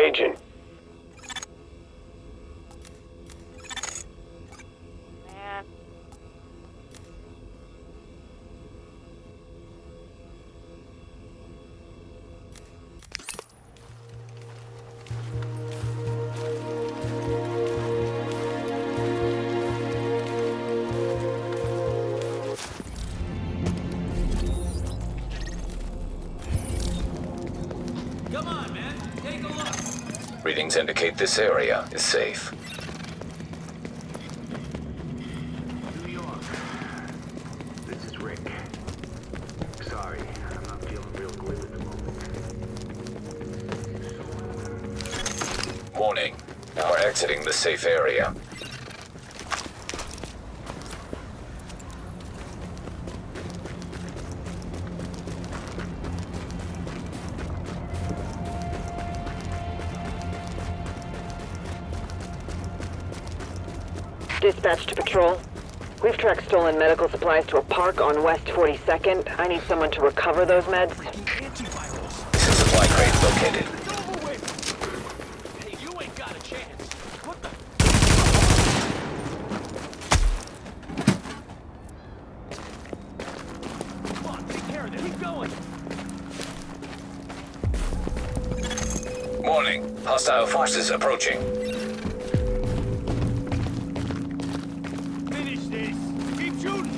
agent. Man. Come on, man. Take a look. Readings indicate this area is safe. New York. This is Rick. Sorry, I'm not feeling real good at the moment. Warning. We're exiting the safe area. Dispatch to patrol. We've tracked stolen medical supplies to a park on West 42nd. I need someone to recover those meds. This is supply crate located. Hey, you ain't got a chance. What the? Come on, take care of this. Keep going. Warning. Hostile forces approaching. Finish this. Keep shooting.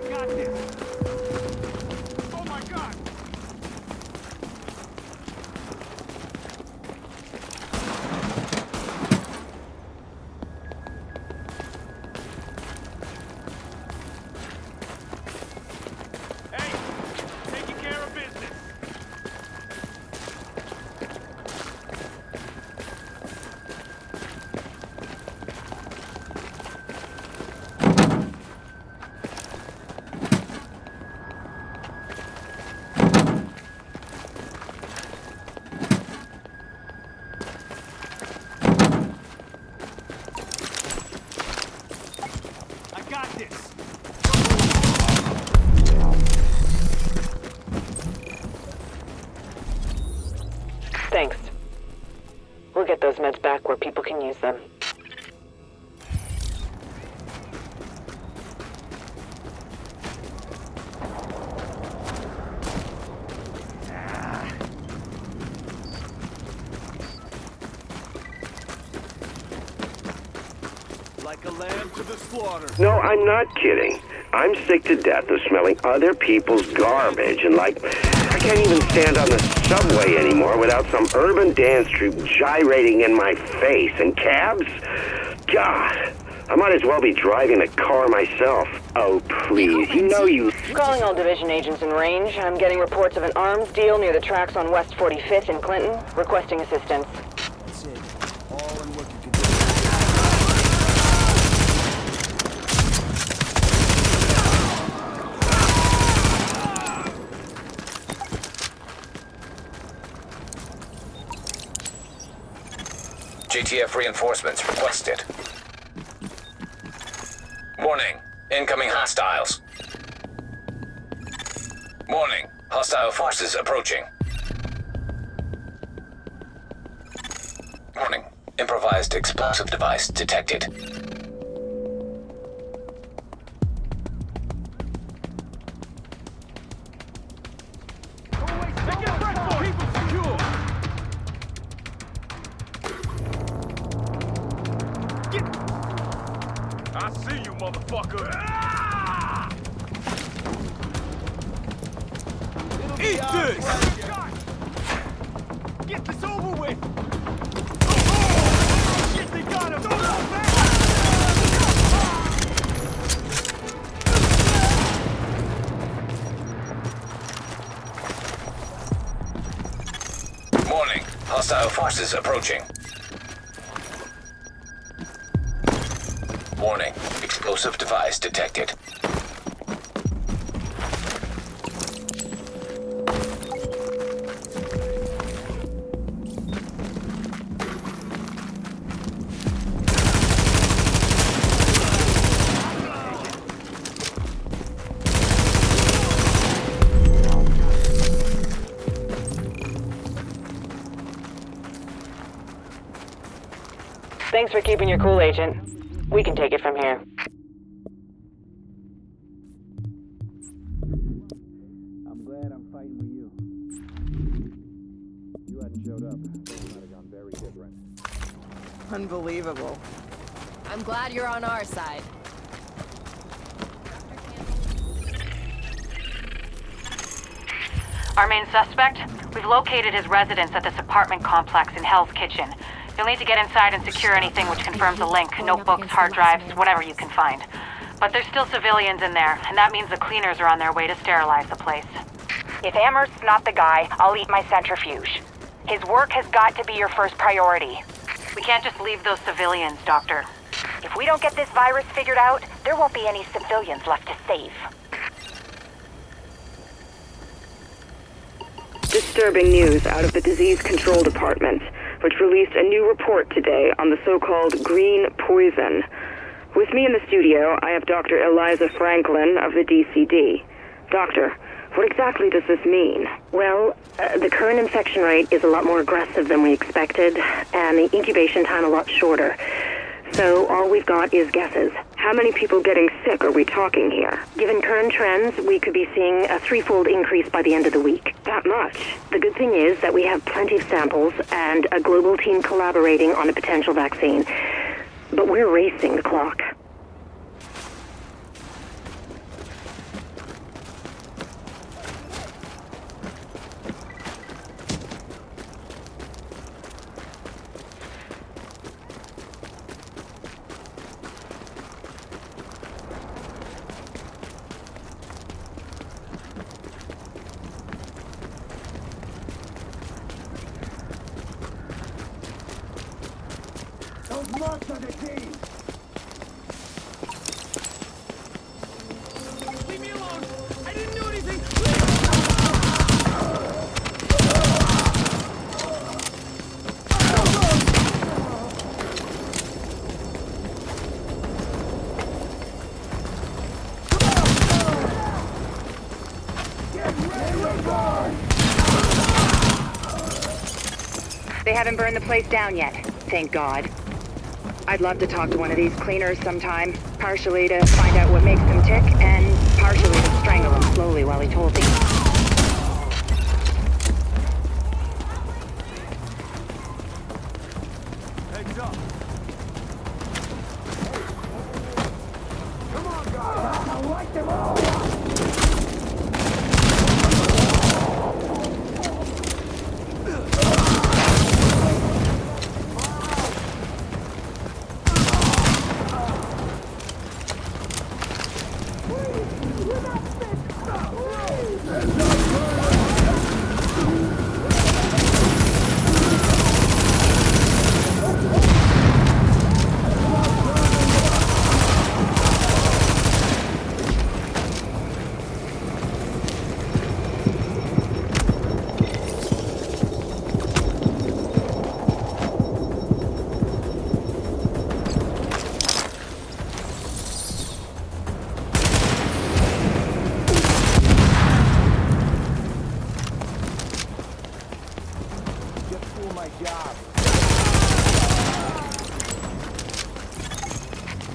Got this. Oh my God. Hey, taking care of business. I got this. Thanks. We'll get those meds back where people can use them. Like a lamb to the slaughter. No, I'm not kidding. I'm sick to death of smelling other people's garbage and I can't even stand on the subway anymore without some urban dance troupe gyrating in my face. And cabs? God, I might as well be driving a car myself. Oh, please, you know you... Calling all division agents in range. I'm getting reports of an arms deal near the tracks on West 45th in Clinton. Requesting assistance. That's it. All in what you can do. GTF reinforcements requested. Warning. Incoming hostiles. Warning. Hostile forces approaching. Warning. Improvised explosive device detected. Take it back, boy. Keep it secure. I see you, motherfucker. Ah! Eat this! Get this over with! Oh, shit, they got him! forces approaching. Warning. Explosive device detected. Thanks for keeping your cool, Agent. We can take it from here. I'm glad I'm fighting with you. If you hadn't showed up, things might have gone very different. Unbelievable. I'm glad you're on our side. Our main suspect? We've located his residence at this apartment complex in Hell's Kitchen. You'll need to get inside and secure anything which confirms a link, notebooks, hard drives, whatever you can find. But there's still civilians in there, and that means the cleaners are on their way to sterilize the place. If Amherst's not the guy, I'll eat my centrifuge. His work has got to be your first priority. We can't just leave those civilians, Doctor. If we don't get this virus figured out, there won't be any civilians left to save. Disturbing news out of the Disease Control Department, which released a new report today on the so-called green poison. With me in the studio, I have Dr. Eliza Franklin of the DCD. Doctor, what exactly does this mean? Well, the current infection rate is a lot more aggressive than we expected, and the incubation time a lot shorter. So all we've got is guesses. How many people getting sick are we talking here? Given current trends, we could be seeing a threefold increase by the end of the week. That much? The good thing is that we have plenty of samples and a global team collaborating on a potential vaccine. But we're racing the clock. Those marks are the key! Leave me alone! I didn't do anything! They haven't burned the place down yet, thank God. I'd love to talk to one of these cleaners sometime, partially to find out what makes them tick, and partially to strangle him slowly while he told me. Heads up! Come on, guys! I like them all!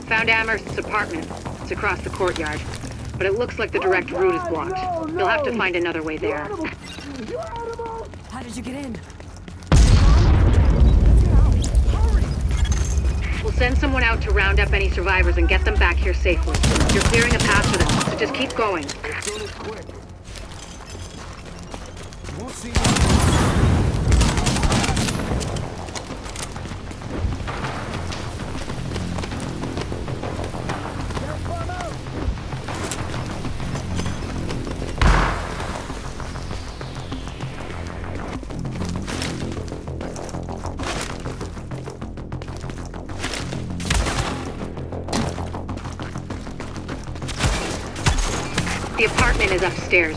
Found Amherst's apartment. It's across the courtyard. But it looks like the direct route is blocked. You'll have to find another way there. How did you get in? We'll send someone out to round up any survivors and get them back here safely. You're clearing a path for them, so just keep going. Let's do this quick. We'll see. The apartment is upstairs.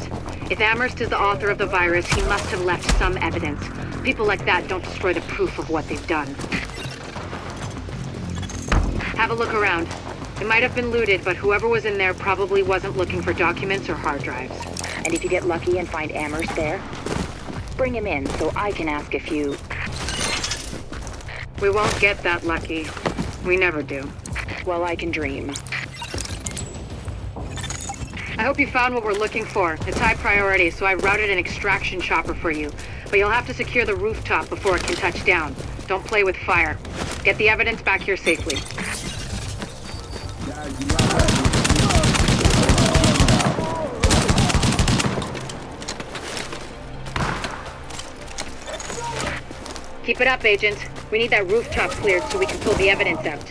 If Amherst is the author of the virus, he must have left some evidence. People like that don't destroy the proof of what they've done. Have a look around. It might have been looted, but whoever was in there probably wasn't looking for documents or hard drives. And if you get lucky and find Amherst there, bring him in so I can ask a few. We won't get that lucky. We never do. Well, I can dream. I hope you found what we're looking for. It's high priority, so I routed an extraction chopper for you. But you'll have to secure the rooftop before it can touch down. Don't play with fire. Get the evidence back here safely. Keep it up, Agent. We need that rooftop cleared so we can pull the evidence out.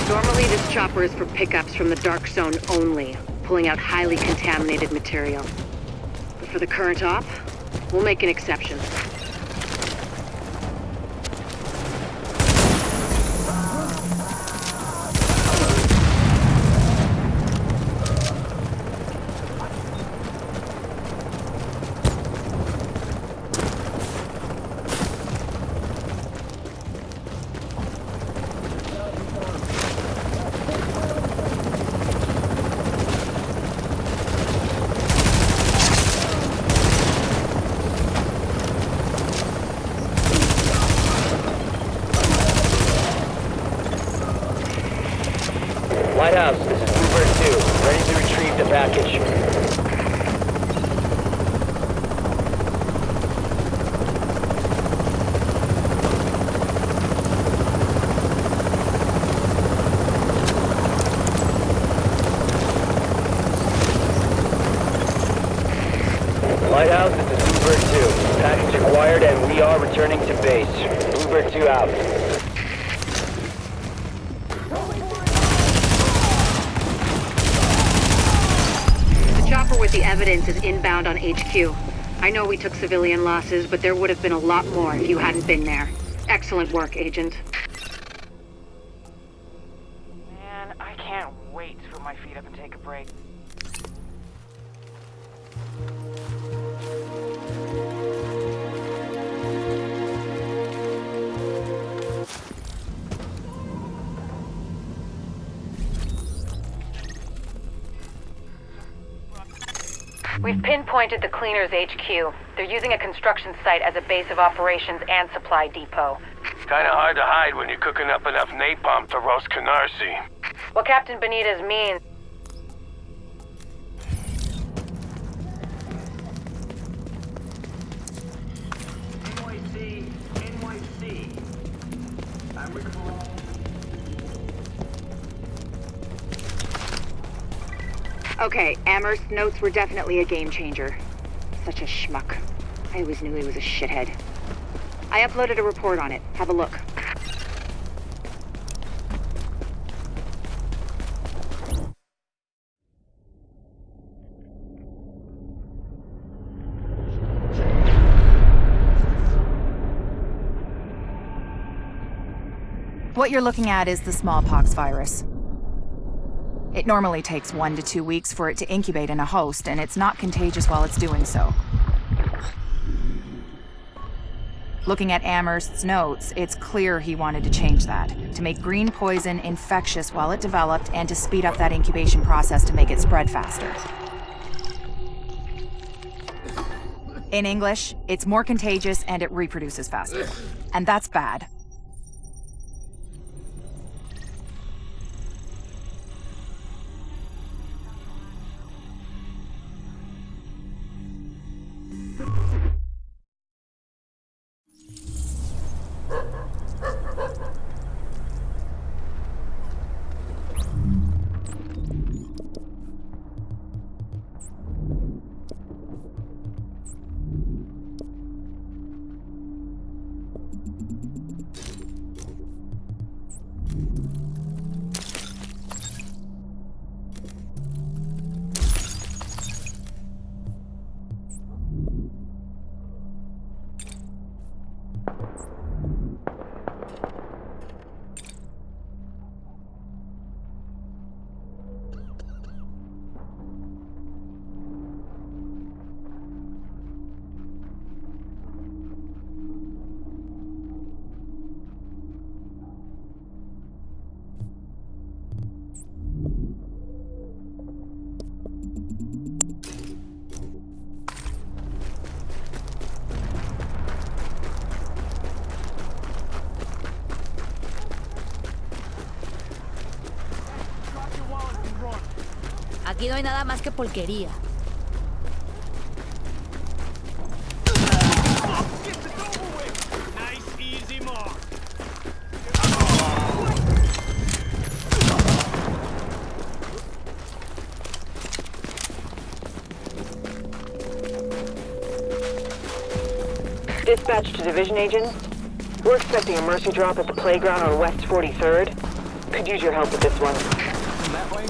Normally, this chopper is for pickups from the Dark Zone only, pulling out highly contaminated material. But for the current op, we'll make an exception. Lighthouse, this is Bluebird 2. Ready to retrieve the package. Lighthouse, this is Bluebird 2. Package acquired and we are returning to base. Bluebird 2 out. With the evidence is inbound on HQ. I know we took civilian losses, but there would have been a lot more if you hadn't been there. Excellent work, Agent. Man, I can't wait to put my feet up and take a break. We've pinpointed the Cleaners HQ. They're using a construction site as a base of operations and supply depot. Kinda hard to hide when you're cooking up enough napalm to roast Canarsie. What Captain Benitez means... NYC. I'm Rick Malone. Okay, Amherst's notes were definitely a game changer. Such a schmuck. I always knew he was a shithead. I uploaded a report on it. Have a look. What you're looking at is the smallpox virus. It normally takes 1 to 2 weeks for it to incubate in a host, and it's not contagious while it's doing so. Looking at Amherst's notes, it's clear he wanted to change that, to make green poison infectious while it developed, and to speed up that incubation process to make it spread faster. In English, it's more contagious and it reproduces faster. And that's bad. Aquí no hay nada más que porquería. Dispatch to division agents. We're expecting a mercy drop at the playground on West 43rd. Could use your help with this one. That way?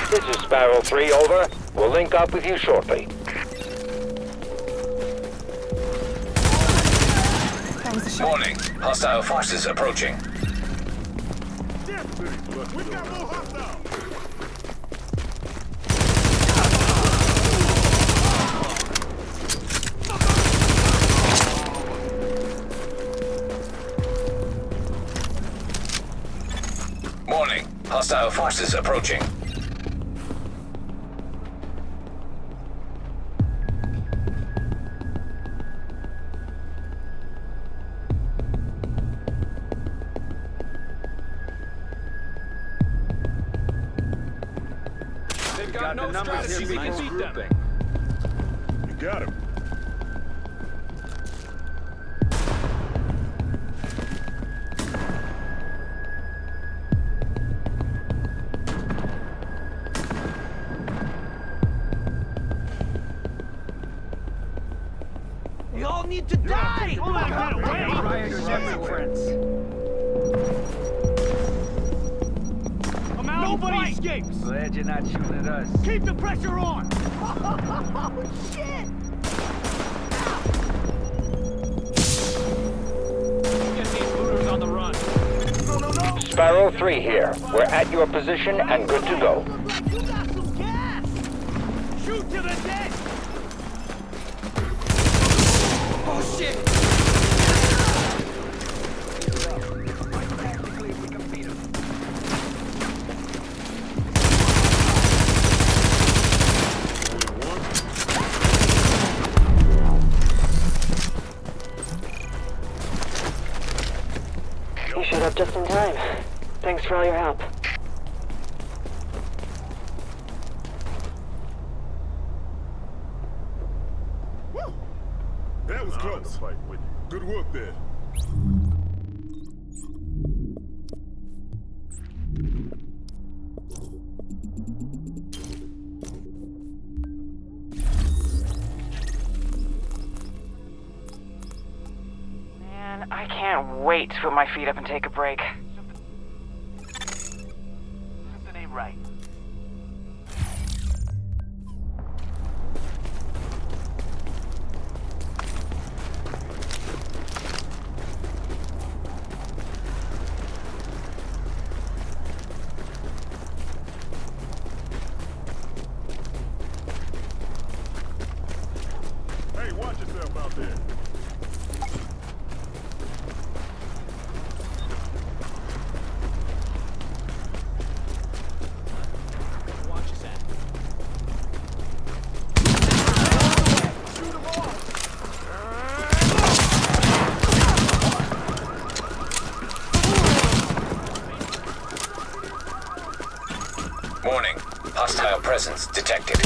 This is Sparrow 3, over. We'll link up with you shortly. Warning. Hostile forces approaching. We've got more hostiles! Warning. Hostile forces approaching. They've got no strategy. We can beat them. You got him. We all need to die! Oh my God, Rioters everywhere. Nobody escapes! Glad you're not shooting at us. Keep the pressure on! Oh, shit! Get these looters on the run. No. Sparrow 3 here. We're at your position and good to go. You got some gas! Shoot to the dead! Oh, shit! You showed up just in time. Thanks for all your help. That was close. Good work there. Man, I can't wait to put my feet up and take a break. Something ain't right. Hey, watch yourself out there. Watch his ass. Shoot him off! Warning. Hostile presence detected.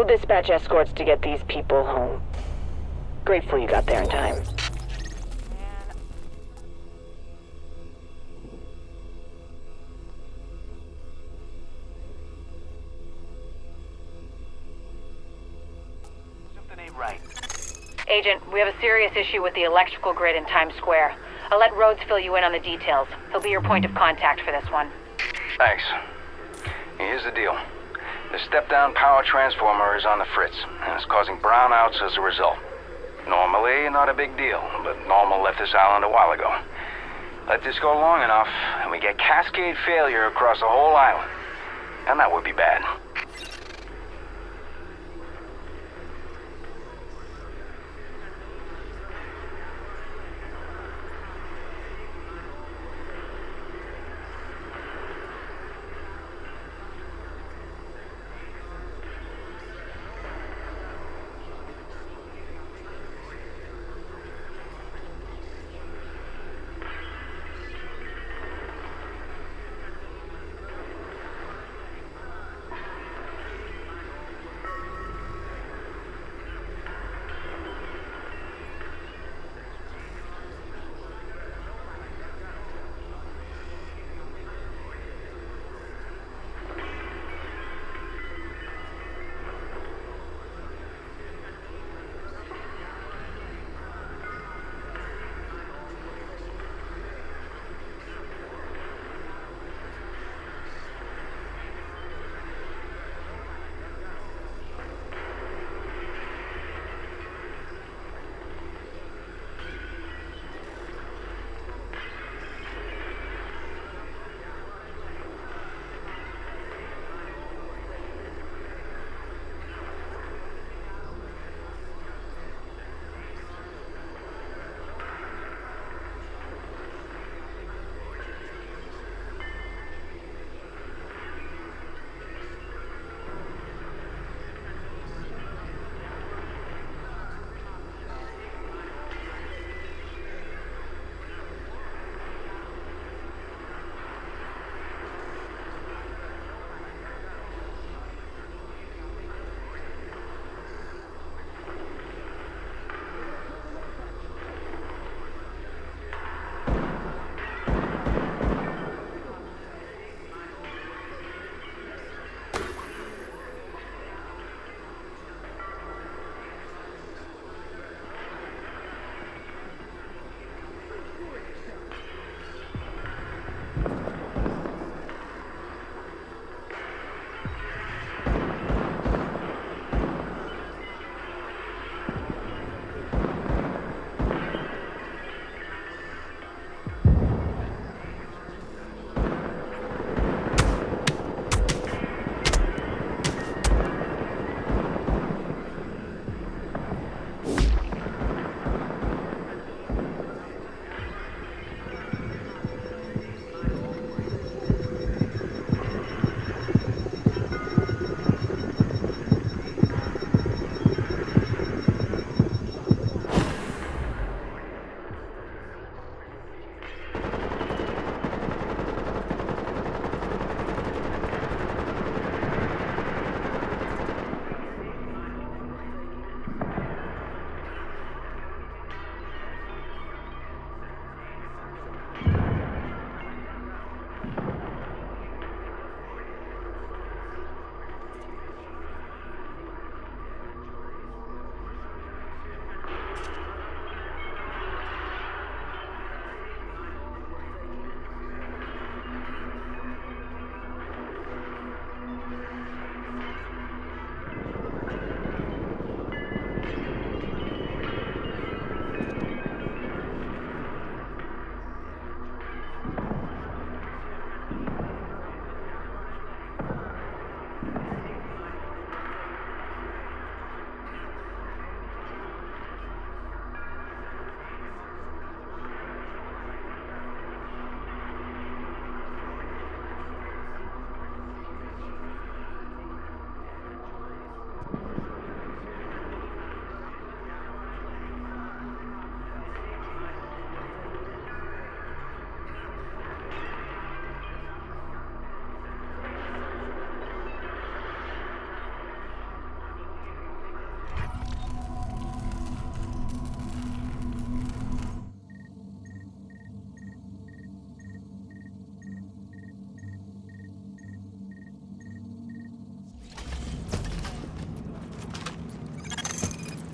dispatch escorts to get these people home. Grateful you got there in time. Something ain't right. Agent, we have a serious issue with the electrical grid in Times Square. I'll let Rhodes fill you in on the details. He'll be your point of contact for this one. Thanks. Here's the deal. The step-down power transformer is on the fritz, and it's causing brownouts as a result. Normally, not a big deal, but Normal left this island a while ago. Let this go long enough, and we get cascade failure across the whole island. And that would be bad.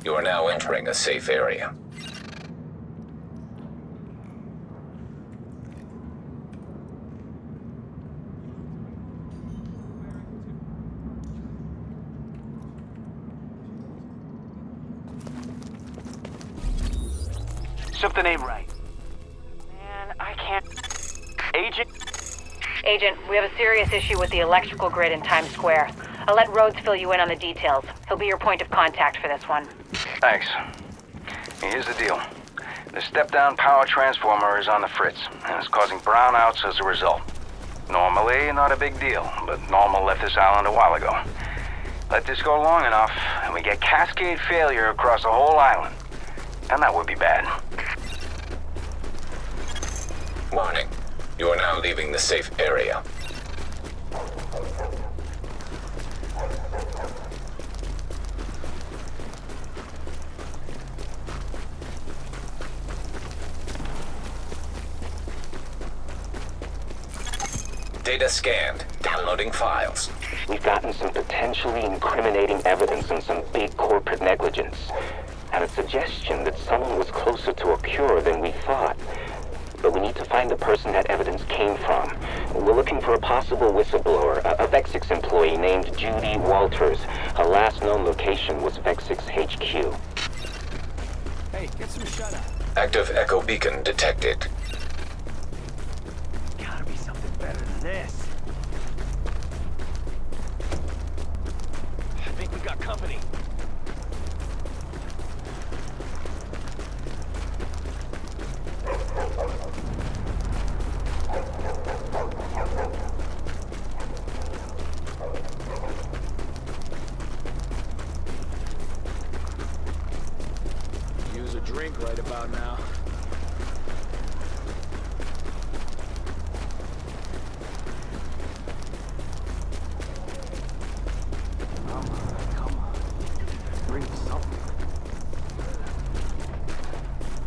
You are now entering a safe area. Something ain't right. Man, I can't... Agent? Agent, we have a serious issue with the electrical grid in Times Square. I'll let Rhodes fill you in on the details. He'll be your point of contact for this one. Thanks. Here's the deal. The step-down power transformer is on the fritz, and it's causing brownouts as a result. Normally, not a big deal, but Normal left this island a while ago. Let this go long enough, and we get cascade failure across the whole island. And that would be bad. Warning. You are now leaving the safe area. Data scanned. Downloading files. We've gotten some potentially incriminating evidence on some big corporate negligence. And a suggestion that someone was closer to a cure than we thought. But we need to find the person that evidence came from. We're looking for a possible whistleblower, a Vexix employee named Judy Walters. Her last known location was Vexix HQ. Hey, get some shut-eye. Active echo beacon detected. Gotta be something better than this. I think we got company. Use a drink right about now. Come on. Bring something.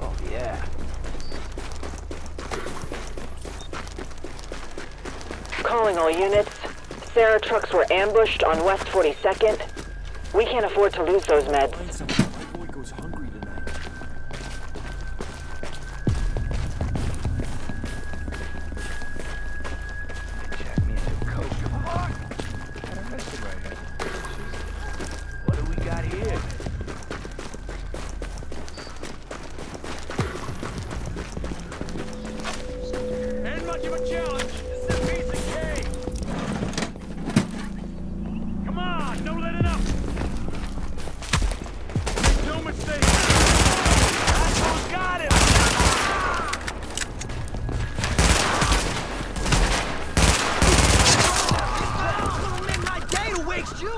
Oh, yeah. Calling all units. Sarah trucks were ambushed on West 42nd. We can't afford to lose those meds. My boy goes hungry tonight. Jack me some coke. Come on! Got arrested right here. What do we got here? Ain't much of a challenge. This is a piece of cake. Come on, don't let it up. Make no mistake. Asshole's got him. Gonna make my day to waste you.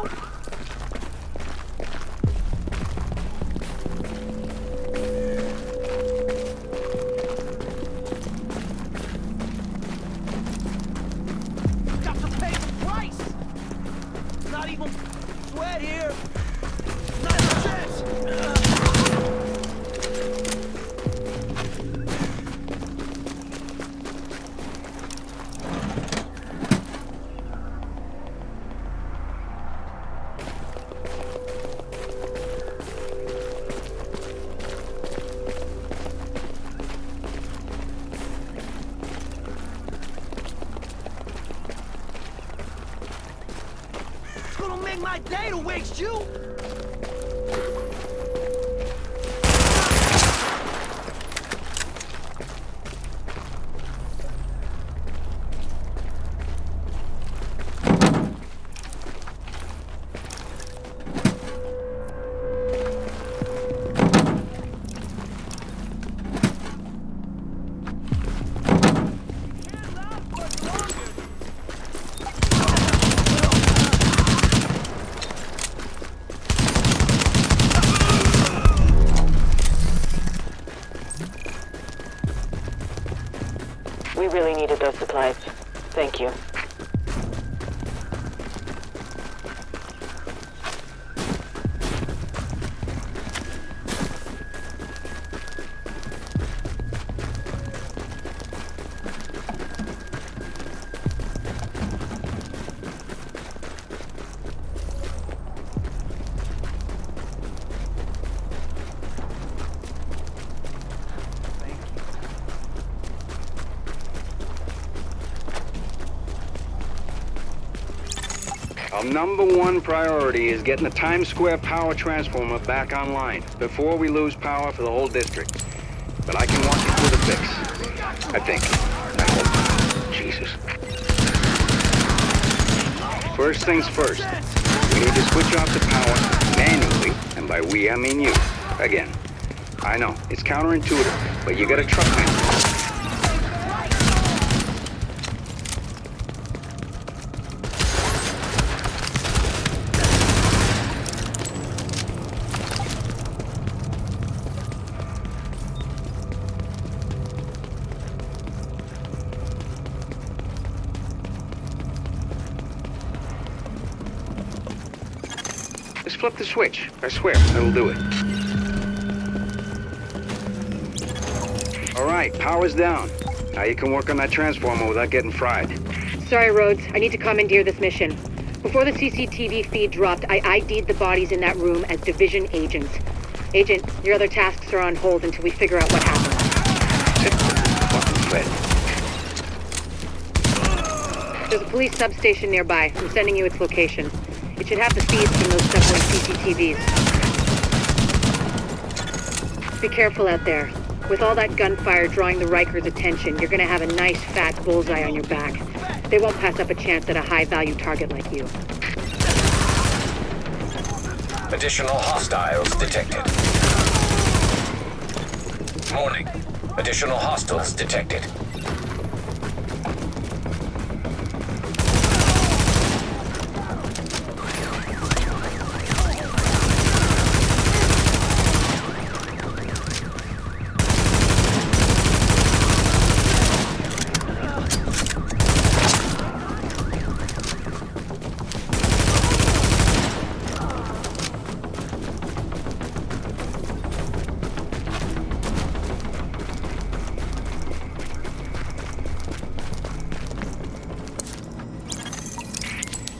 Got to pay the price. Not even sweat here. Not a chance. Gonna make my day to waste you. We really needed those supplies. Thank you. Our #1 priority is getting the Times Square power transformer back online before we lose power for the whole district. But I can walk you through the fix. I think. I hope. Jesus. First things first. We need to switch off the power manually, and by we I mean you. Again. I know, it's counterintuitive, but you got a truck man. Just flip the switch. I swear, it'll do it. All right, power's down. Now you can work on that transformer without getting fried. Sorry, Rhodes. I need to commandeer this mission. Before the CCTV feed dropped, I ID'd the bodies in that room as Division agents. Agent, your other tasks are on hold until we figure out what happened. Fucking Fred. There's a police substation nearby. I'm sending you its location. It should have the feeds from those subway CCTVs. Be careful out there. With all that gunfire drawing the Rikers' attention, you're gonna have a nice fat bullseye on your back. They won't pass up a chance at a high-value target like you. Additional hostiles detected. Warning. Additional hostiles detected.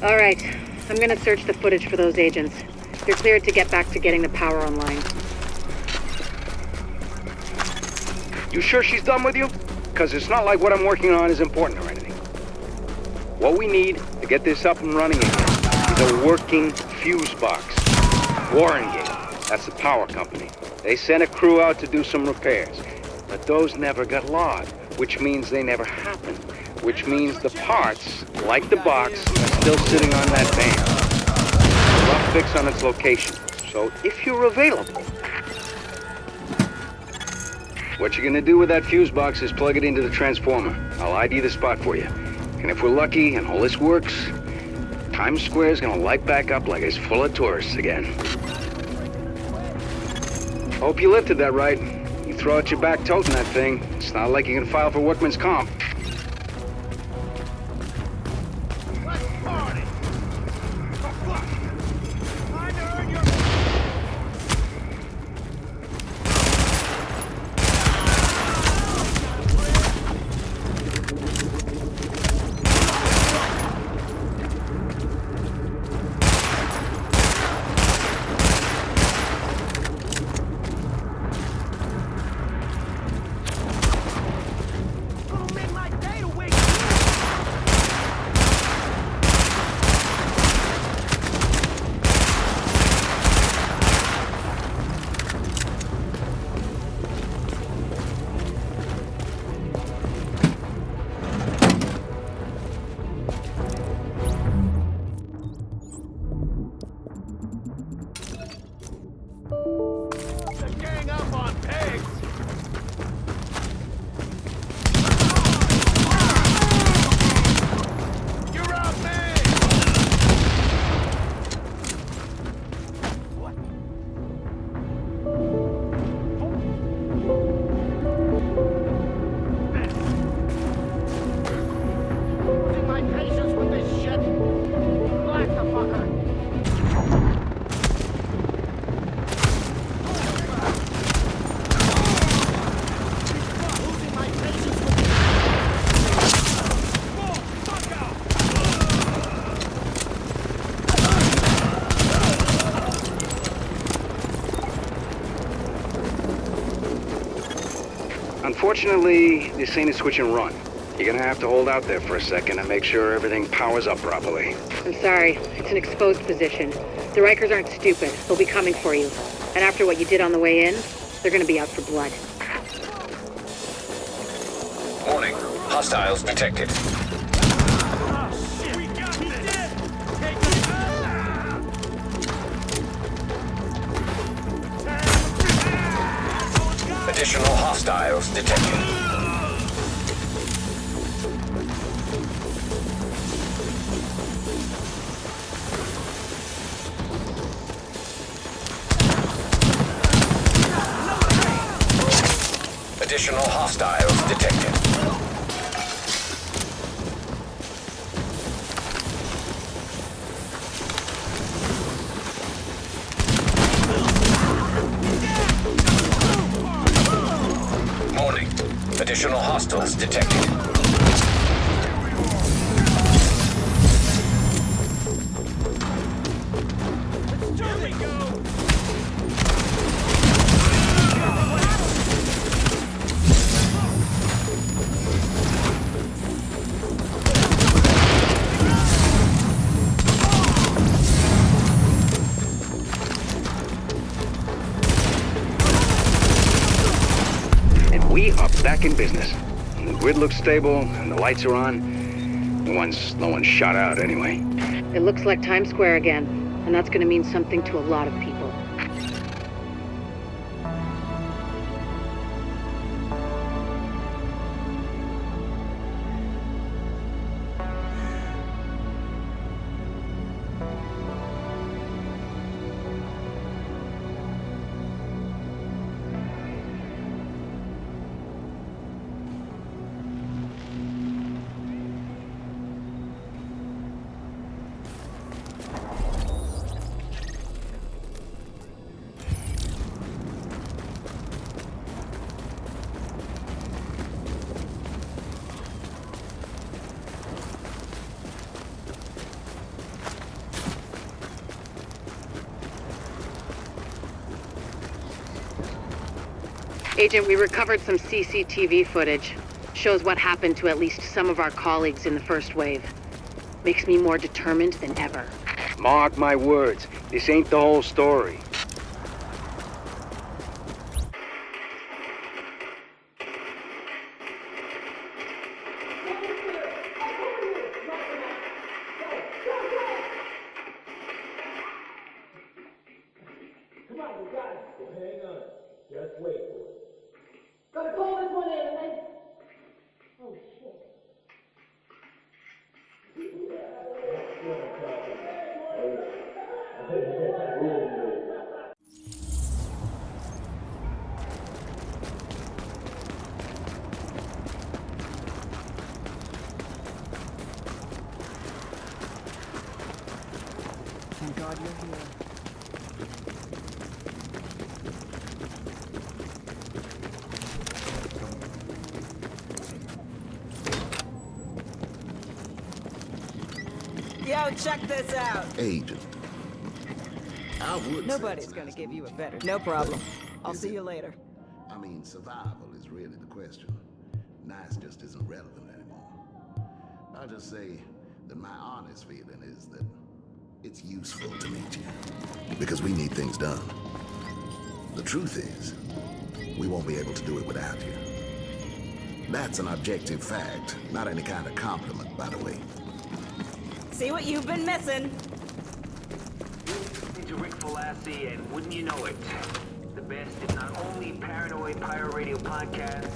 All right. I'm gonna search the footage for those agents. You're cleared to get back to getting the power online. You sure she's done with you? Because it's not like what I'm working on is important or anything. What we need to get this up and running again is a working fuse box. Warrengate, that's the power company. They sent a crew out to do some repairs. But those never got logged, which means they never happened. Which means the parts, like the box, are still sitting on that van. A rough fix on its location. So if you're available, what you're gonna do with that fuse box is plug it into the transformer. I'll ID the spot for you. And if we're lucky and all this works, Times Square's gonna light back up like it's full of tourists again. Hope you lifted that right. You throw out your back toting that thing. It's not like you can file for workman's comp. Unfortunately, this ain't a switch and run. You're gonna have to hold out there for a second and make sure everything powers up properly. I'm sorry. It's an exposed position. The Rikers aren't stupid. They'll be coming for you. And after what you did on the way in, they're gonna be out for blood. Warning. Hostiles detected. Additional hostiles detected. Additional hostiles detected. Warning. Additional hostiles detected. We are back in business. The grid looks stable, and the lights are on. No one's shot out anyway. It looks like Times Square again, and that's gonna mean something to a lot of people. Agent, we recovered some CCTV footage. Shows what happened to at least some of our colleagues in the first wave. Makes me more determined than ever. Mark my words, this ain't the whole story. Come on, we got it. Well, hang on. Just wait for it. Gotta call this one in, man. Oh, shit. Thank God you're here. Yo, check this out. Agent. I would. Nobody's gonna give you a better. No problem. I'll see you later. I mean, survival is really the question. Nice just isn't relevant anymore. I'll just say that my honest feeling is that it's useful to meet you. Because we need things done. The truth is, we won't be able to do it without you. That's an objective fact, not any kind of compliment, by the way. See what you've been missing. Into Rick Falassi, and wouldn't you know it, the best, if not only, Paranoid Pirate Radio podcast.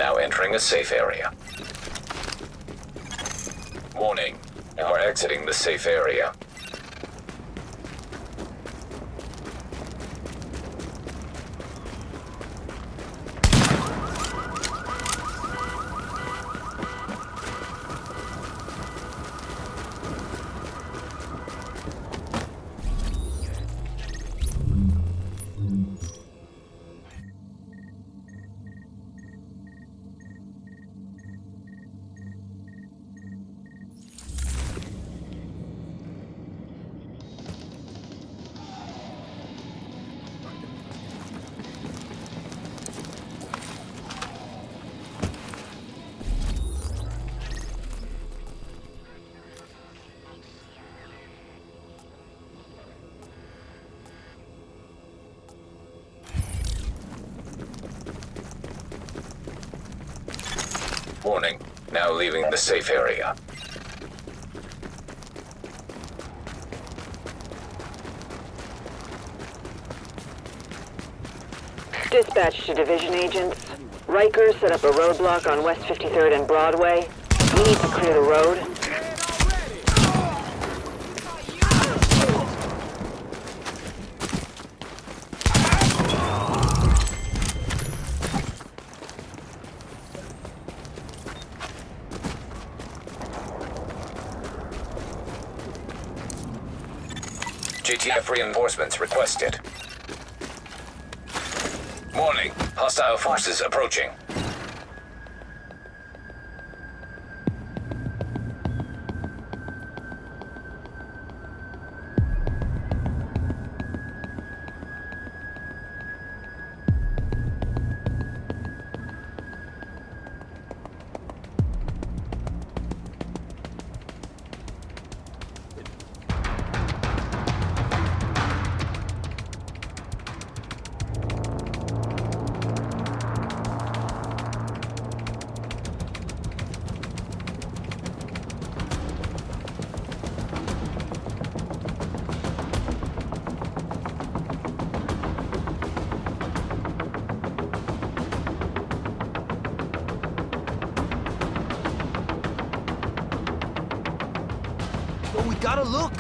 now entering a safe area. Warning, you are exiting the safe area. Warning, now leaving the safe area. Dispatch to division agents. Riker set up a roadblock on West 53rd and Broadway. We need to clear the road. JTF reinforcements requested. Warning, hostile forces approaching. We gotta look.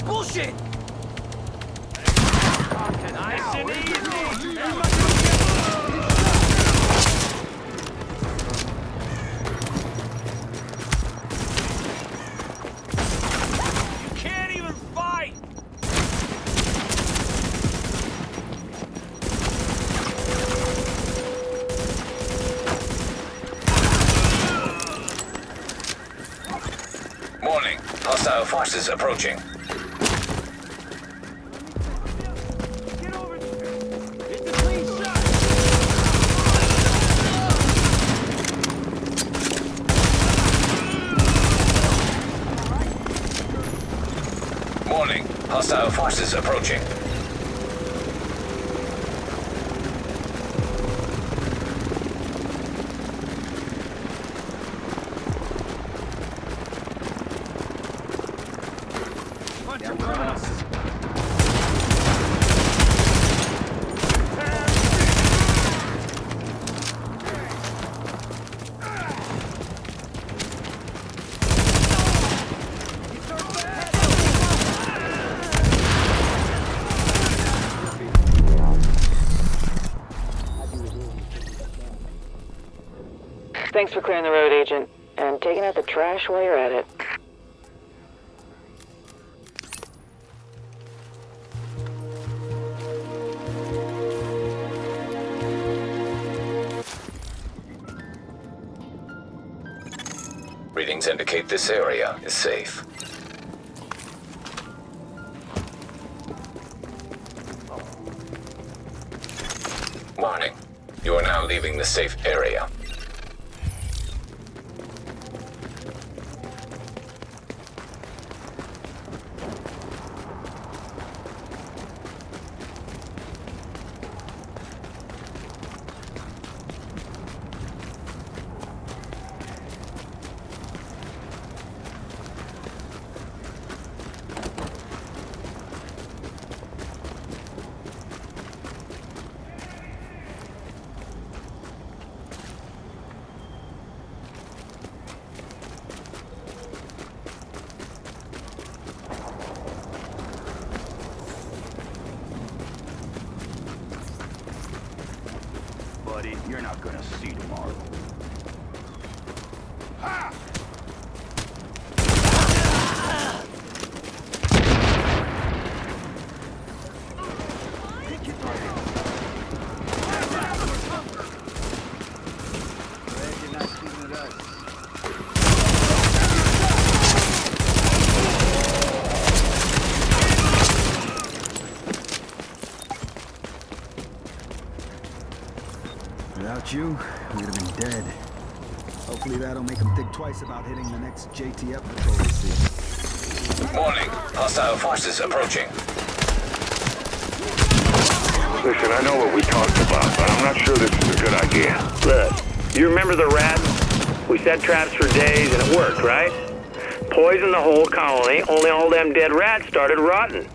Bullshit! Nice and easy! You can't even fight! Warning, hostile forces approaching. Warning, hostile forces approaching. Thanks for clearing the road, Agent. And taking out the trash while you're at it. Readings indicate this area is safe. Warning, you are now leaving the safe area. You're not gonna see tomorrow. Ha! Without you, we'd have been dead. Hopefully that'll make them think twice about hitting the next JTF patrol they see. Warning. Hostile forces approaching. Listen, I know what we talked about, but I'm not sure this is a good idea. Look, you remember the rats? We set traps for days and it worked, right? Poisoned the whole colony, only all them dead rats started rotting.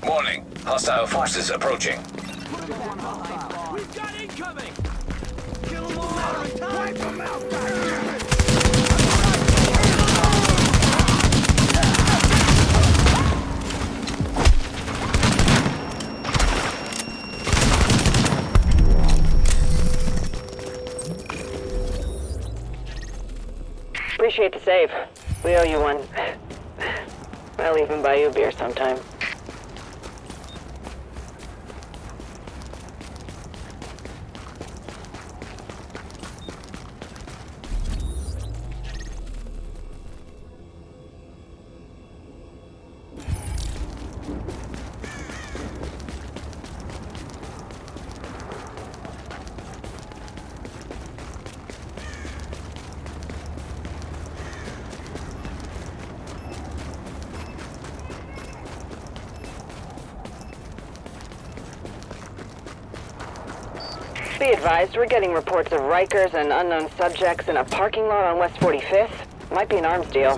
Warning. Hostile forces approaching. We've got incoming! Kill them all! Wipe them out! Appreciate the save. We owe you one. I'll even buy you a beer sometime. Be advised, we're getting reports of Rikers and unknown subjects in a parking lot on West 45th. Might be an arms deal.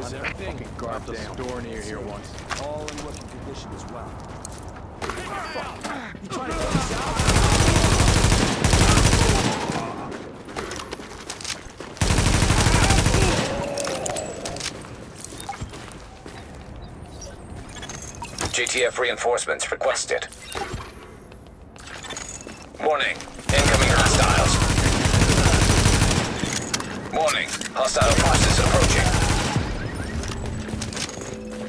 Got the store near here once. All in working condition as well. You trying to get us out? JTF reinforcements requested. Warning. Incoming hostiles. Warning. Hostile forces approaching.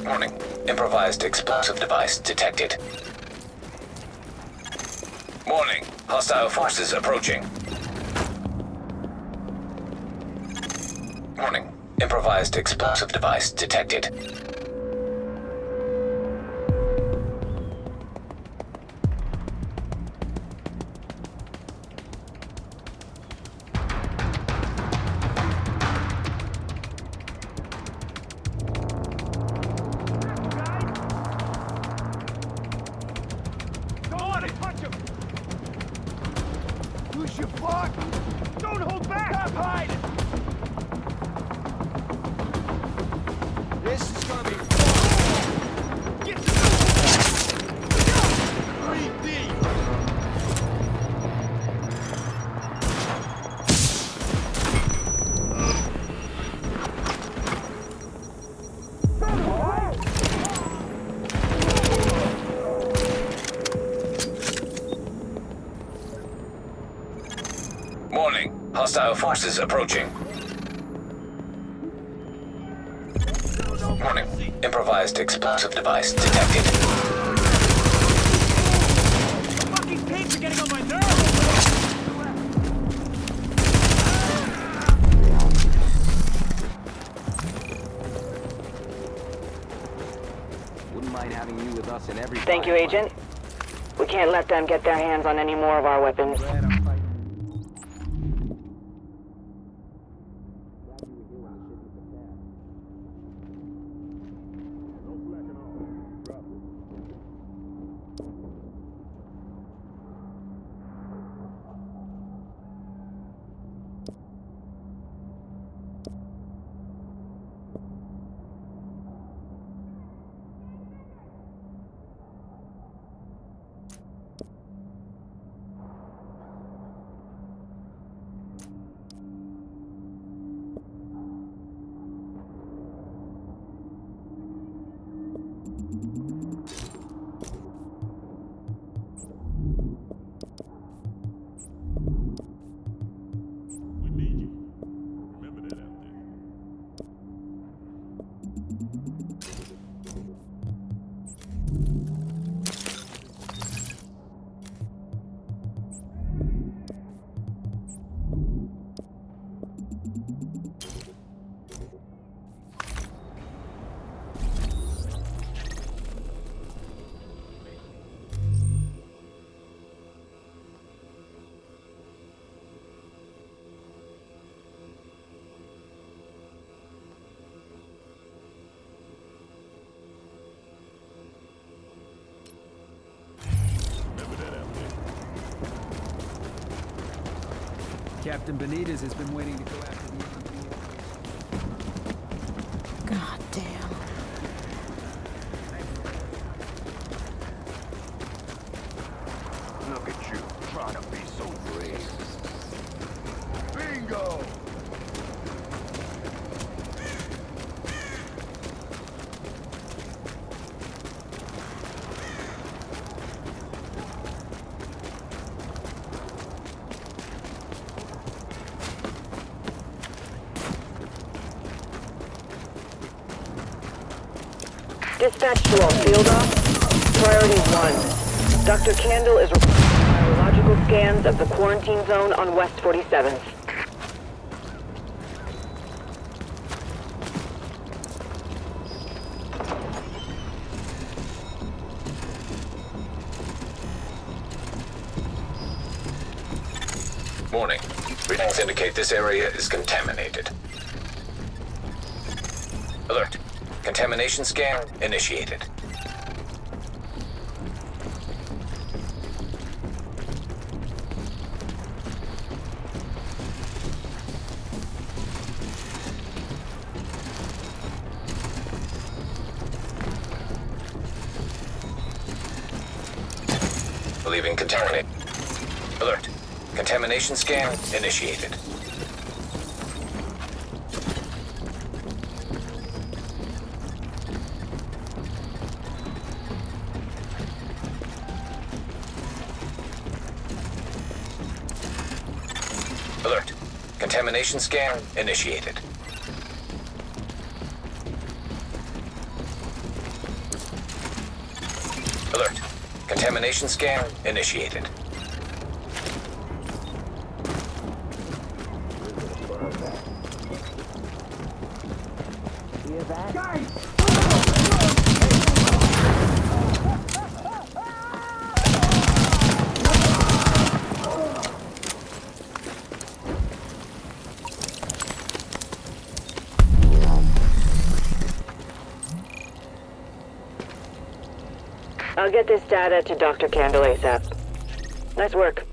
Warning. Improvised explosive device detected. Warning. Hostile forces approaching. Warning. Improvised explosive device detected. Use your block! Don't hold back! Stop hiding! This is gonna be fun! Get to the... 3D! Warning. Hostile forces approaching. Warning. Improvised explosive device detected. The fucking pigs are getting on my nerves! Wouldn't mind having you with us in every... Thank you, Agent. We can't let them get their hands on any more of our weapons. Captain Benitez has been waiting to go after the EMP. God damn. Look at you, trying to be so brave. Bingo! Dispatch to all field ops. Priority 1. Dr. Candle is requiring biological scans of the quarantine zone on West 47th. Warning. Readings indicate this area is contaminated. Alert. Contamination scan initiated. Believing contaminated. Alert. Contamination scan initiated. Alert. Contamination scan initiated. Alert. Contamination scan initiated. I'll get this data to Dr. Candle ASAP. Nice work.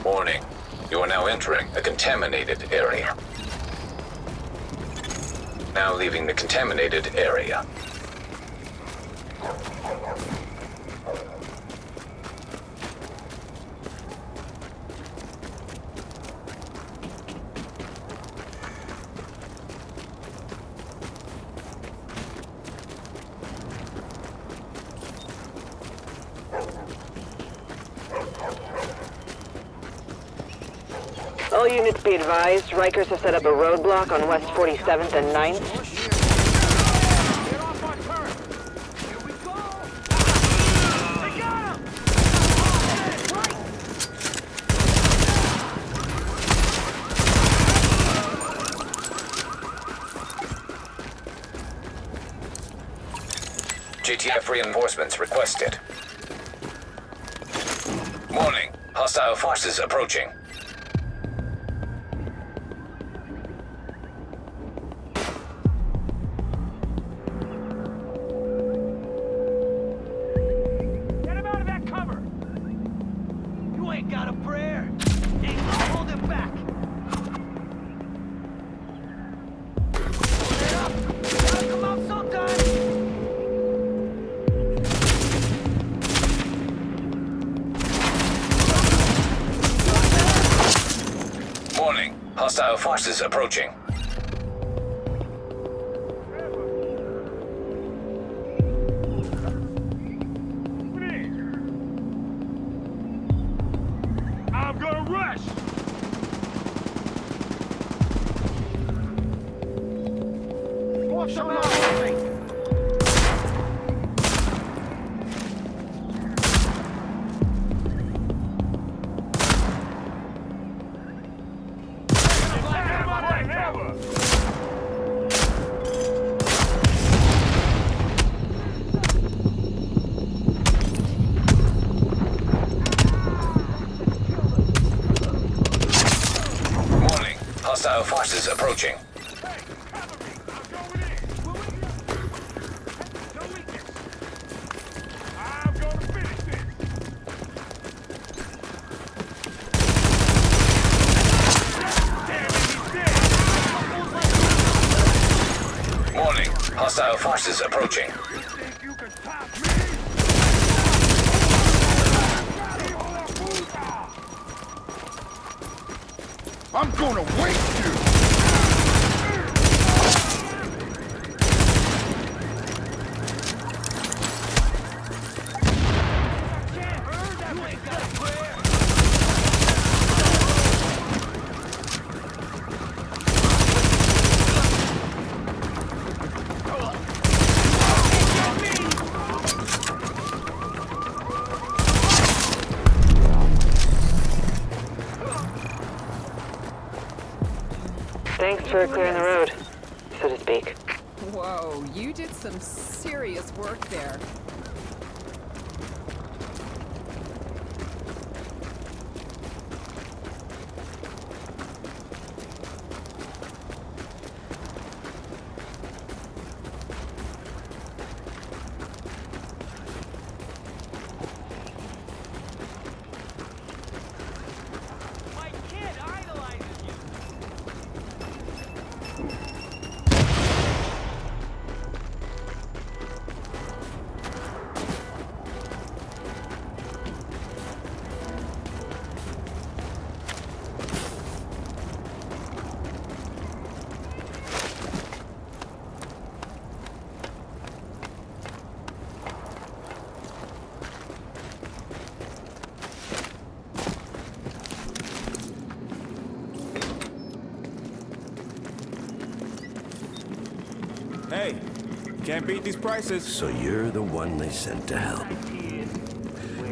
Warning. You are now entering a contaminated area. Now leaving the contaminated area. All units be advised, Rikers have set up a roadblock on West 47th and 9th. JTF reinforcements requested. Warning. Hostile forces approaching. Hostile forces approaching. Hostile forces approaching. Warning. Hostile forces approaching. I'm gonna waste you! Thanks for clearing the road, so to speak. Whoa, you did some serious work there. Hey, can't beat these prices. So you're the one they sent to help.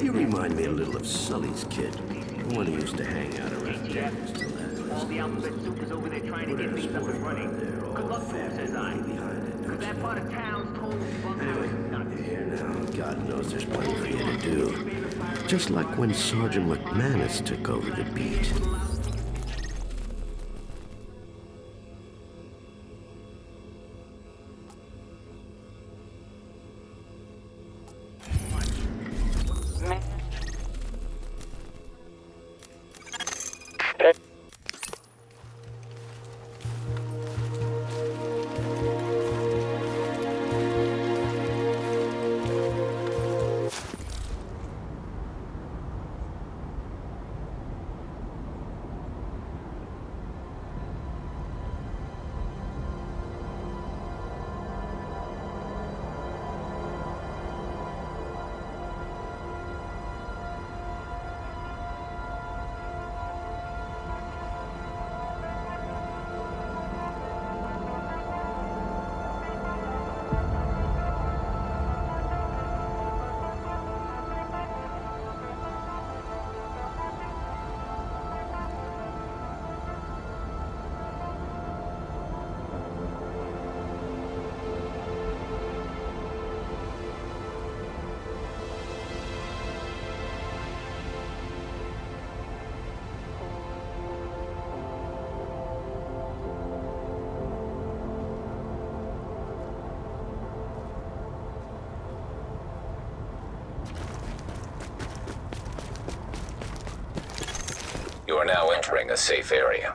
You remind me a little of Sully's kid, the one who used to hang out around Jack's till that. All the alphabet soup is over there trying to get things up and running. Good luck there, says I. Because that part of town's totally Anyway, here now, God knows there's plenty for you to do. Just like when Sergeant McManus took over the beat. You are now entering a safe area.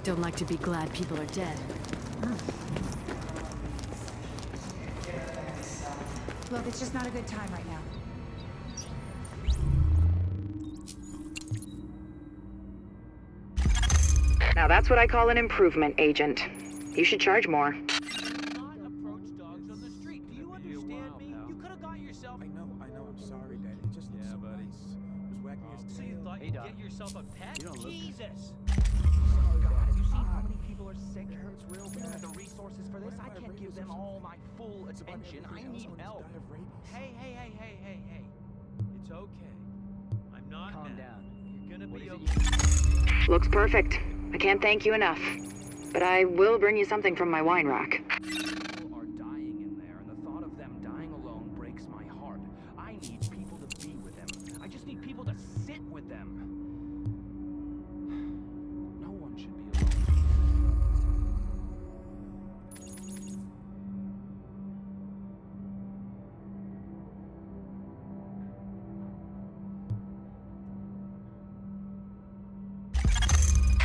Don't like to be glad people are dead. Look, it's just not a good time right now. Now that's what I call an improvement, Agent. You should charge more. Attention. I need help. Hey. It's okay. I'm not Calm down. You're gonna be okay. Looks perfect. I can't thank you enough. But I will bring you something from my wine rack. People are dying in there, and the thought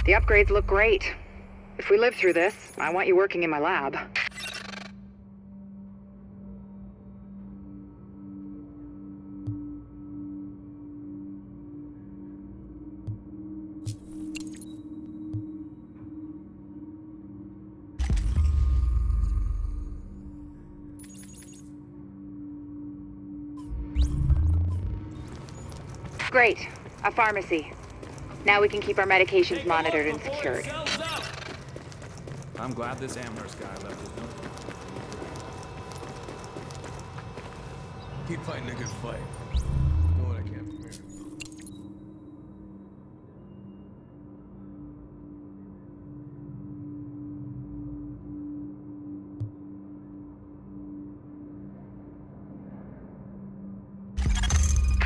The upgrades look great. If we live through this, I want you working in my lab. Great. A pharmacy. Now we can keep our medications monitored and secured. I'm glad this Amherst guy left his note. Keep fighting a good fight. Do what I can from here.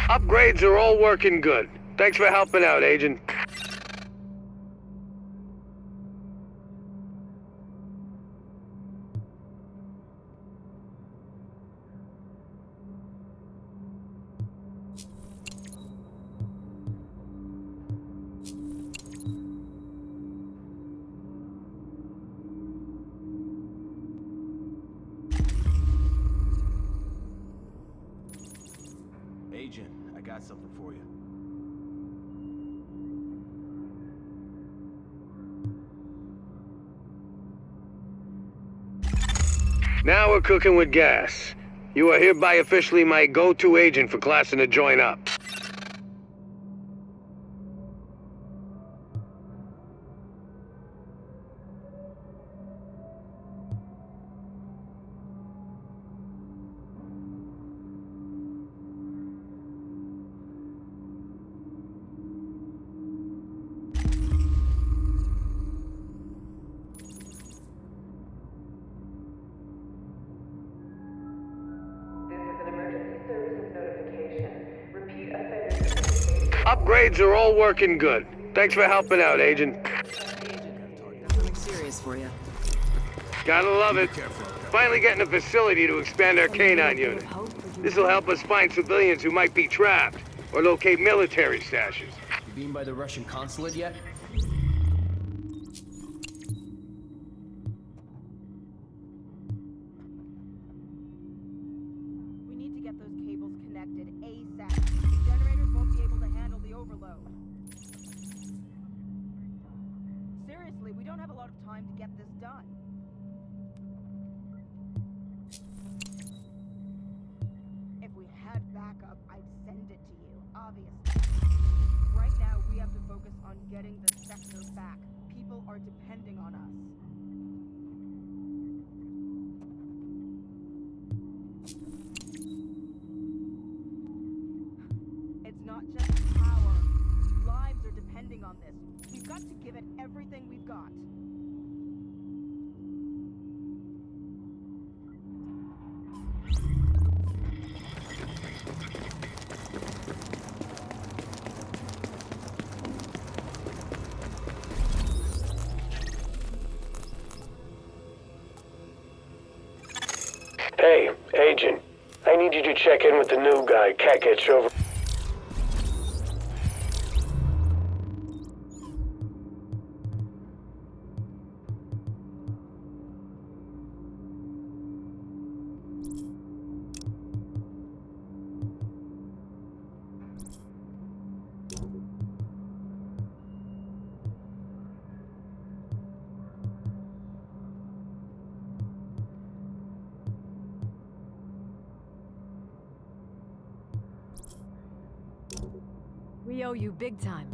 Upgrades are all working good. Thanks for helping out, Agent. Agent, I got something for you. Now we're cooking with gas. You are hereby officially my go-to agent for classing to join up. Upgrades are all working good. Thanks for helping out, Agent. Something serious for you. Gotta love it. Finally getting a facility to expand our canine unit. This'll help us find civilians who might be trapped, or locate military stashes. You been by the Russian consulate yet? We need to get those cables connected ASAP. The generators won't be able to handle the overload. Seriously, we don't have a lot of time to get this done. If we had backup, I'd send it to you, obviously. Right now, we have to focus on getting the sector back. People are depending on us. It's not just power. Lives are depending on this. We've got to give it everything we've got. Hey, Agent. I need you to check in with the new guy, Kekich, over... We owe you big time.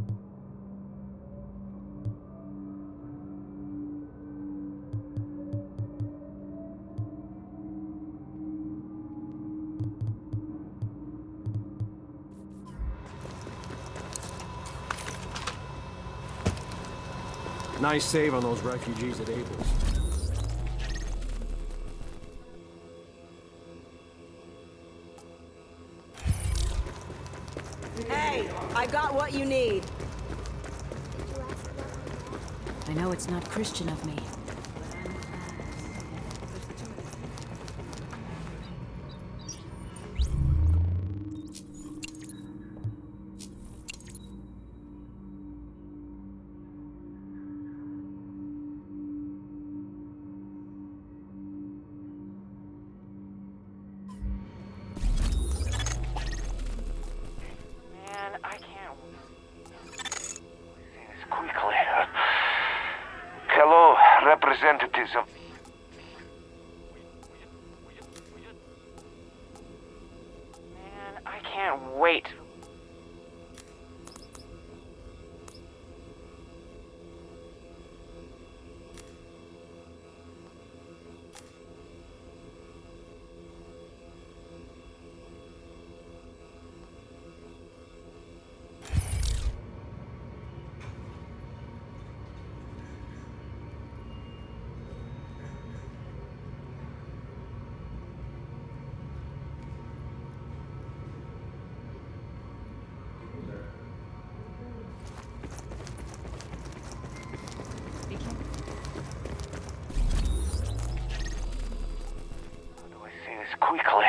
Nice save on those refugees at Abel's. Hey, I got what you need. I know it's not Christian of me. representatives of... Man, I can't wait. Quickly.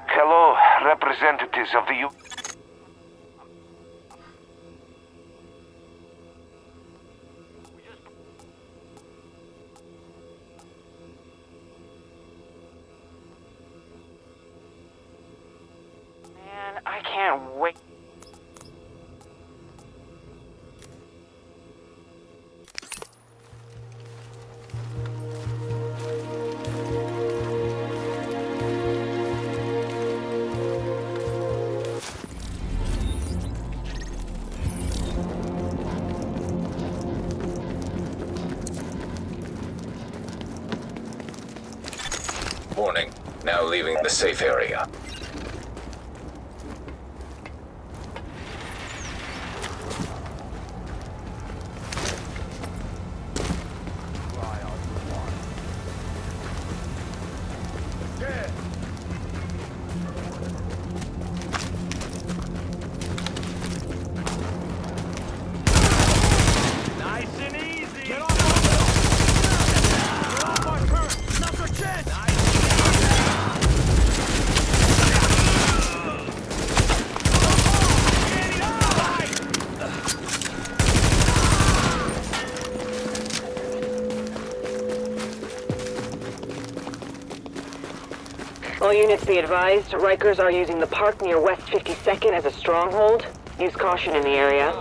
Hello, representatives of the U... Man, I can't wait. Warning. Now leaving the safe area. Nice and easy. Get off my turn. Not your chance. All units be advised, Rikers are using the park near West 52nd as a stronghold. Use caution in the area.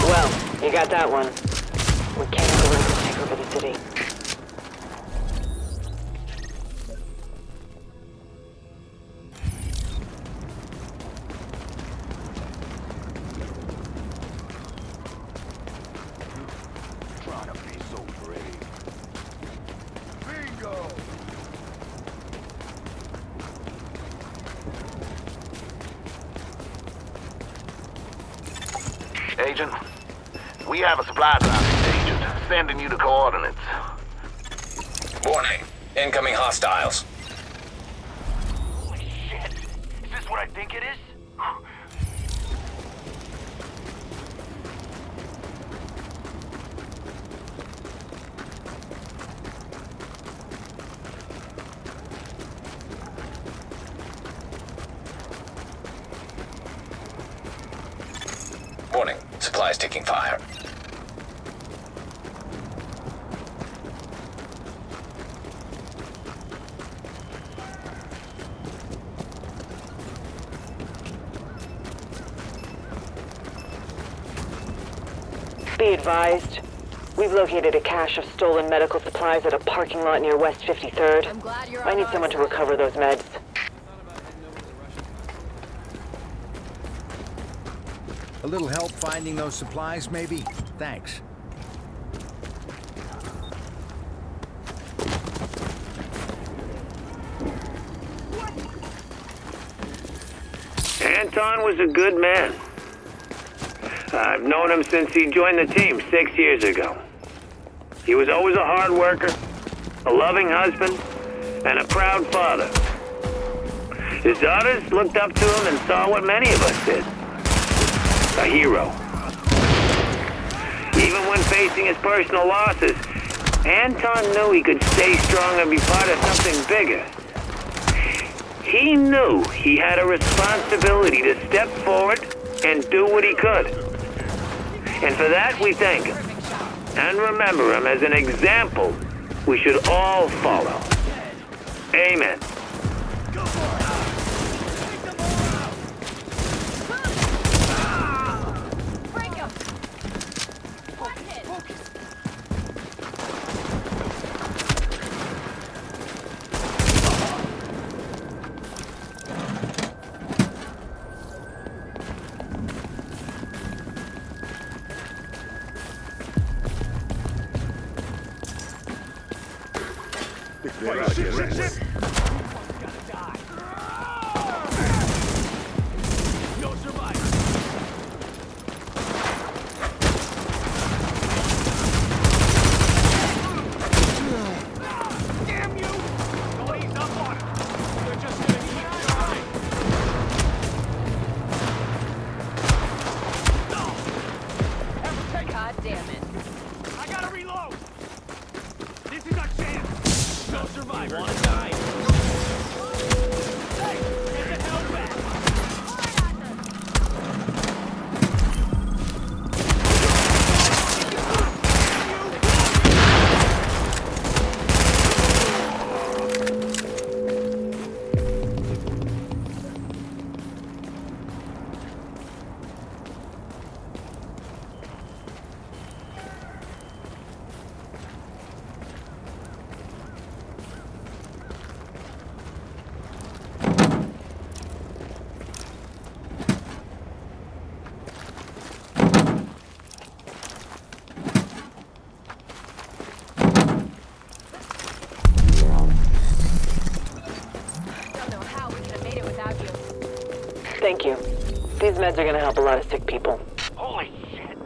Well, you got that one. We can't let the Rikers take over the city. Agent, we have a supply drop, Agent. Sending you the coordinates. Warning. Incoming hostiles. Holy shit! Is this what I think it is? Warning. Supplies taking fire. Be advised, we've located a cache of stolen medical supplies at a parking lot near West 53rd. I need someone to recover those meds. A little help finding those supplies, maybe? Thanks. Anton was a good man. I've known him since he joined the team 6 years ago. He was always a hard worker, a loving husband, and a proud father. His daughters looked up to him and saw what many of us did. A hero. Even when facing his personal losses, Anton knew he could stay strong and be part of something bigger. He knew he had a responsibility to step forward and do what he could. And for that, we thank him. and remember him as an example we should all follow. Amen. Shit. Thank you. These meds are gonna help a lot of sick people. Holy shit!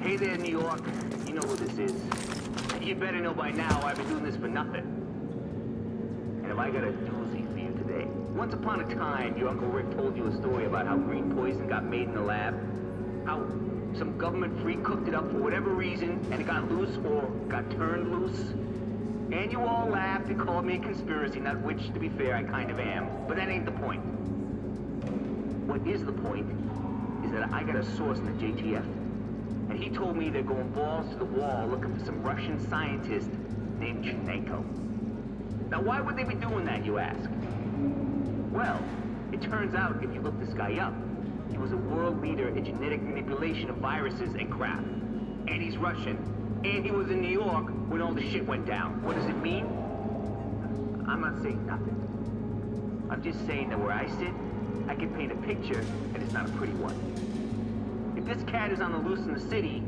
Hey there, New York. You know who this is. You better know by now I've been doing this for nothing. And if I got a doozy for you today. Once upon a time, your Uncle Rick told you a story about how green poison got made in the lab. How some government freak cooked it up for whatever reason, and it got loose or got turned loose. And you all laughed and called me a conspiracy nut, which, to be fair, I kind of am. But that ain't the point. What is the point is that I got a source in the JTF. And he told me they're going balls to the wall looking for some Russian scientist named Chenenko. Now, why would they be doing that, you ask? Well, it turns out, if you look this guy up, he was a world leader in genetic manipulation of viruses and crap. And he's Russian. And he was in New York when all the shit went down. What does it mean? I'm not saying nothing. I'm just saying that where I sit, I can paint a picture, and it's not a pretty one. If this cat is on the loose in the city,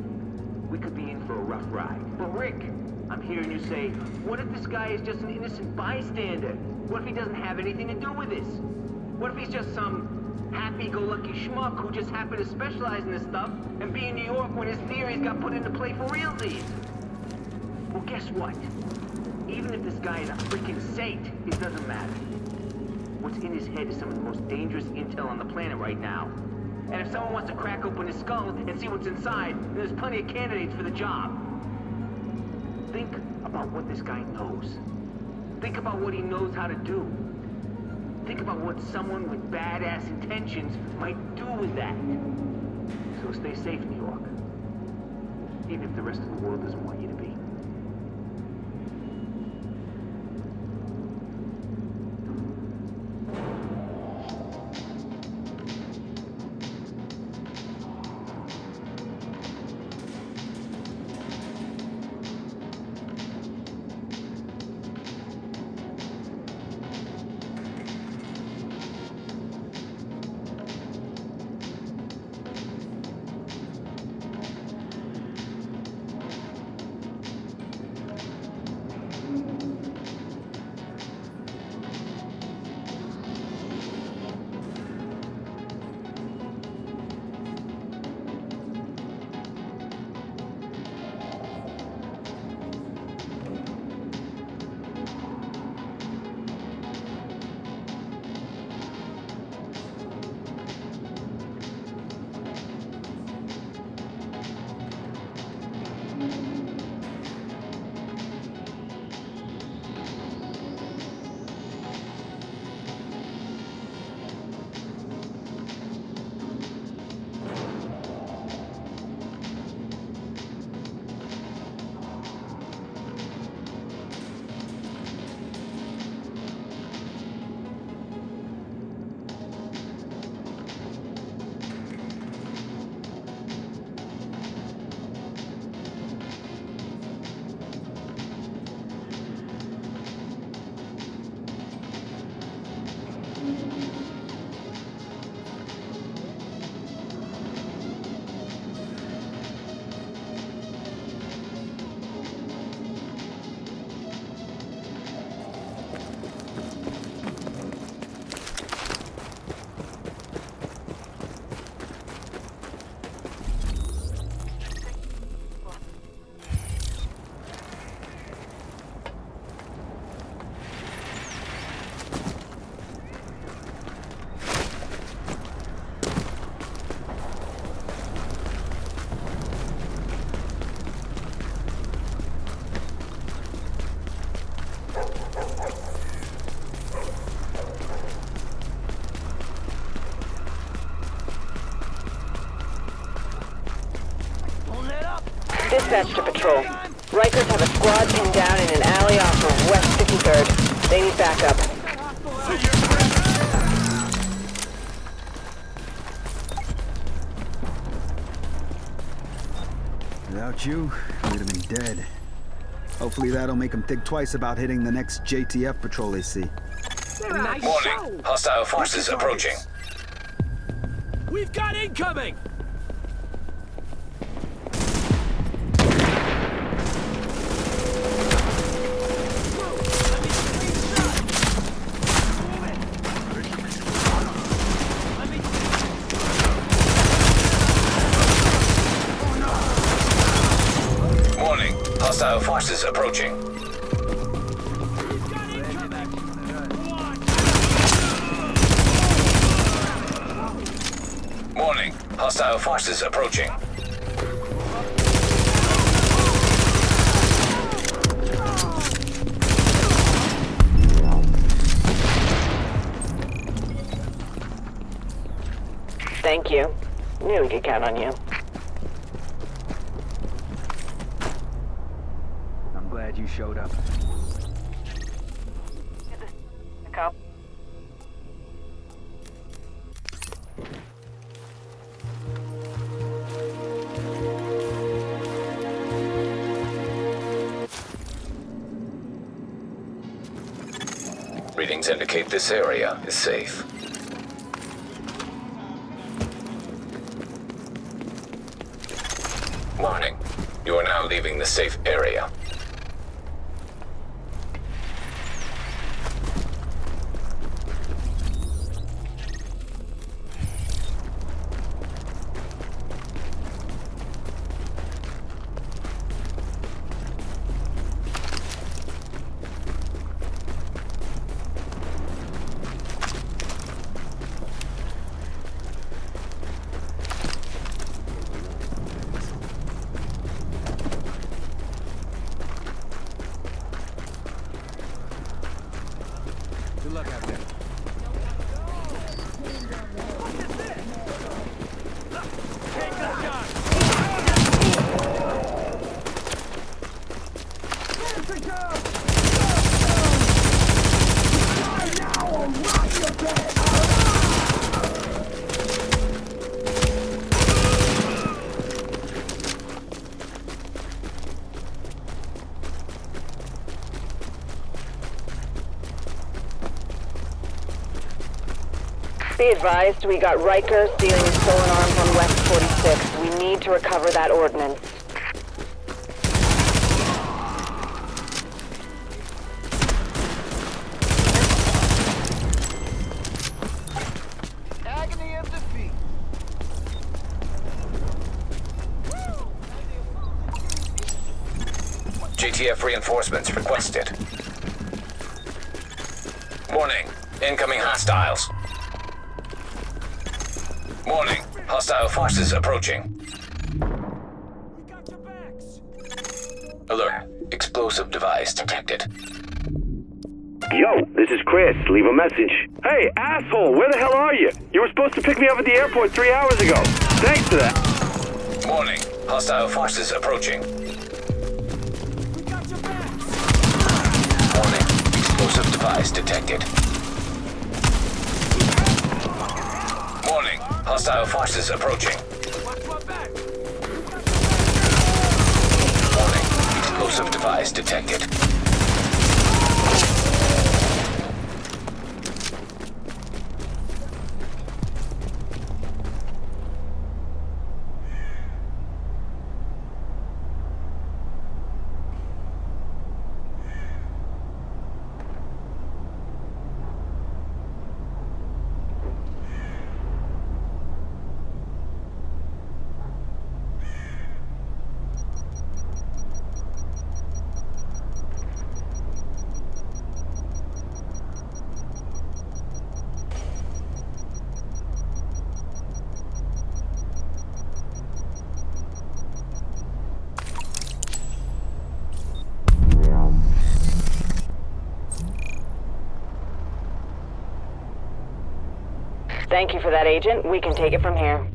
we could be in for a rough ride. But Rick, I'm hearing you say, what if this guy is just an innocent bystander? What if he doesn't have anything to do with this? What if he's just some happy-go-lucky schmuck who just happened to specialize in this stuff and be in New York when his theories got put into play for realsies? Well, guess what? Even if this guy is a freaking saint, it doesn't matter. What's in his head is some of the most dangerous intel on the planet right now. And if someone wants to crack open his skull and see what's inside, then there's plenty of candidates for the job. Think about what this guy knows. Think about what he knows how to do. Think about what someone with badass intentions might do with that. So stay safe, New York. Even if the rest of the world doesn't want you to be. Dispatch to patrol. Rikers have a squad pinned down in an alley off of West 53rd. They need backup. Without you, we'd have been dead. Hopefully that'll make them think twice about hitting the next JTF patrol they see. Warning. Hostile forces approaching. We've got incoming! Hostile forces approaching. Warning. Hostile forces approaching. Thank you. Knew we could count on you. Glad you showed up. Readings indicate this area is safe. Warning. You are now leaving the safe area. Stay advised, we got Riker stealing stolen arms on West 46. We need to recover that ordnance. Agony of defeat. JTF reinforcements requested. Warning. Incoming hostiles. Warning. Hostile forces approaching. Alert. Explosive device detected. Yo, this is Chris. Leave a message. Hey, asshole, where the hell are you? You were supposed to pick me up at the airport 3 hours ago. Thanks for that. Warning. Hostile forces approaching. Warning. Explosive device detected. Warning. Hostile forces approaching. Warning. Explosive device detected. Thank you for that, Agent. We can take it from here.